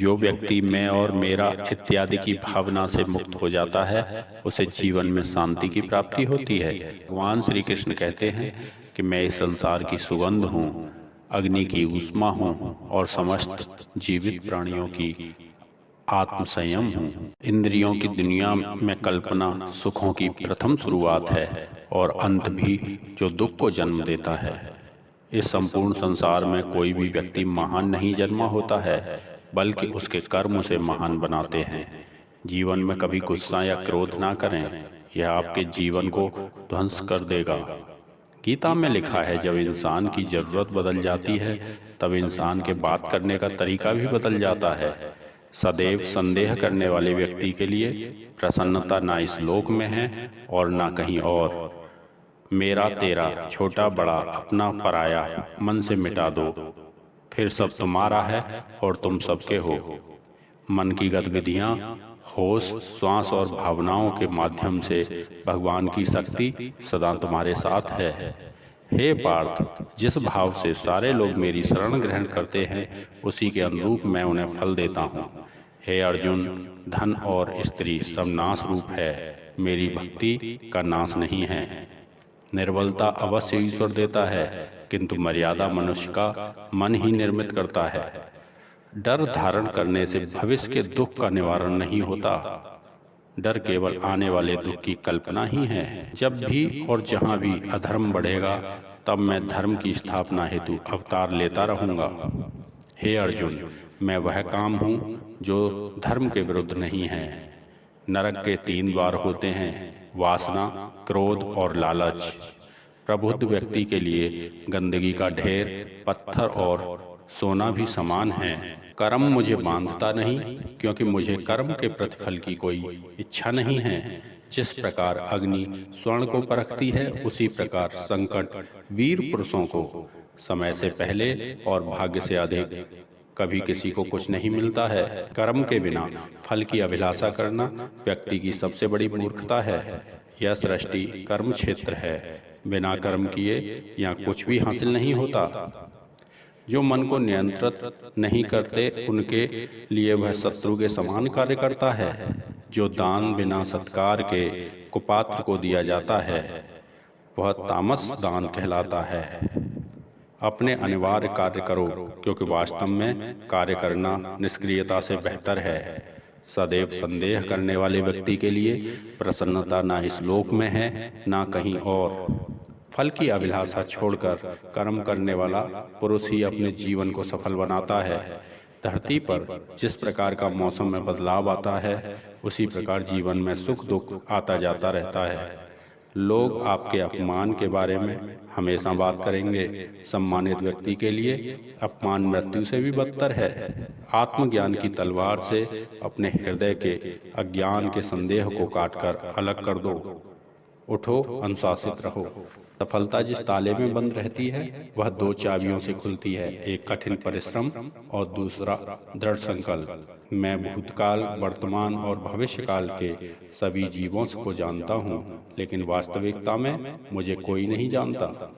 जो व्यक्ति मैं और मेरा इत्यादि की भावना से मुक्त हो जाता है उसे जीवन में शांति की प्राप्ति होती है। भगवान श्री कृष्ण कहते हैं कि मैं इस संसार की सुगंध हूँ, अग्नि की ऊष्मा हूँ और समस्त जीवित प्राणियों की आत्म संयम हूँ। इंद्रियों की दुनिया में कल्पना सुखों की प्रथम शुरुआत है और अंत भी जो दुख को जन्म देता है। इस संपूर्ण संसार में कोई भी व्यक्ति महान नहीं जन्मा होता है, बल्कि उसके कर्म उसे महान बनाते हैं। जीवन में कभी गुस्सा या क्रोध ना करें, यह आपके जीवन को ध्वंस कर देगा। गीता में लिखा है, जब इंसान की जरूरत बदल जाती है तब इंसान के बात करने का तरीका भी बदल जाता है। सदैव संदेह करने वाले व्यक्ति के लिए प्रसन्नता ना इस लोक में है और ना कहीं और। मेरा तेरा, छोटा बड़ा, अपना पराया मन से मिटा दो, फिर सब तुम्हारा है और तुम सबके हो। मन की गतिविधियाँ, होश, श्वास और भावनाओं के माध्यम से भगवान की शक्ति सदा तुम्हारे साथ है। हे पार्थ, जिस भाव से सारे लोग मेरी शरण ग्रहण करते हैं उसी के अनुरूप मैं उन्हें फल देता हूँ। हे अर्जुन, धन और स्त्री सब नाश रूप है, मेरी भक्ति का नाश नहीं है। निर्बलता अवश्य ईश्वर देता है, किंतु मर्यादा मनुष्य का मन ही निर्मित करता है। डर धारण करने से भविष्य के दुख का निवारण नहीं होता। डर केवल आने वाले दुख की कल्पना ही है। जब भी और जहाँ भी अधर्म बढ़ेगा तब मैं धर्म की स्थापना हेतु अवतार लेता रहूँगा। हे अर्जुन, मैं वह काम हूँ जो धर्म के विरुद्ध नहीं है। नरक के 3 द्वार होते हैं, वासना, क्रोध और लालच। प्रबुद्ध व्यक्ति के लिए गंदगी का ढेर, पत्थर और सोना भी समान है। कर्म मुझे बांधता नहीं, क्योंकि मुझे कर्म के प्रतिफल की कोई इच्छा नहीं है। जिस प्रकार अग्नि स्वर्ण को परखती है, उसी प्रकार संकट वीर पुरुषों को समय से पहले और भाग्य से अधिक कभी किसी को कुछ नहीं मिलता है। कर्म के बिना फल की अभिलाषा करना व्यक्ति की सबसे बड़ी मूर्खता है। यह सृष्टि कर्म क्षेत्र है, बिना कर्म किए यहाँ कुछ भी हासिल नहीं होता। जो मन को नियंत्रित नहीं करते उनके लिए वह शत्रु के समान कार्य करता है। जो दान बिना सत्कार के कुपात्र को दिया जाता है वह तामस दान कहलाता है। अपने अनिवार्य कार्य करो, क्योंकि वास्तव में कार्य करना निष्क्रियता से बेहतर है। सदैव संदेह करने वाले व्यक्ति के लिए प्रसन्नता ना इस लोक में है ना कहीं और। फल की अभिलाषा छोड़कर कर्म करने वाला पुरुष ही अपने जीवन को सफल बनाता है। धरती पर जिस प्रकार का मौसम में बदलाव आता है, उसी प्रकार जीवन में सुख दुख आता जाता रहता है। लोग आपके अपमान के बारे में हमेशा बात करेंगे। सम्मानित व्यक्ति के लिए अपमान मृत्यु से भी बदतर है। आत्मज्ञान की तलवार से अपने हृदय के अज्ञान के संदेह को काटकर अलग कर दो। उठो, अनुशासित रहो। सफलता जिस ताले में बंद रहती है वह 2 चाबियों से खुलती है, एक कठिन परिश्रम और दूसरा दृढ़ संकल्प। मैं भूतकाल, वर्तमान और भविष्य काल के सभी जीवों को जानता हूँ, लेकिन वास्तविकता में मुझे कोई नहीं जानता।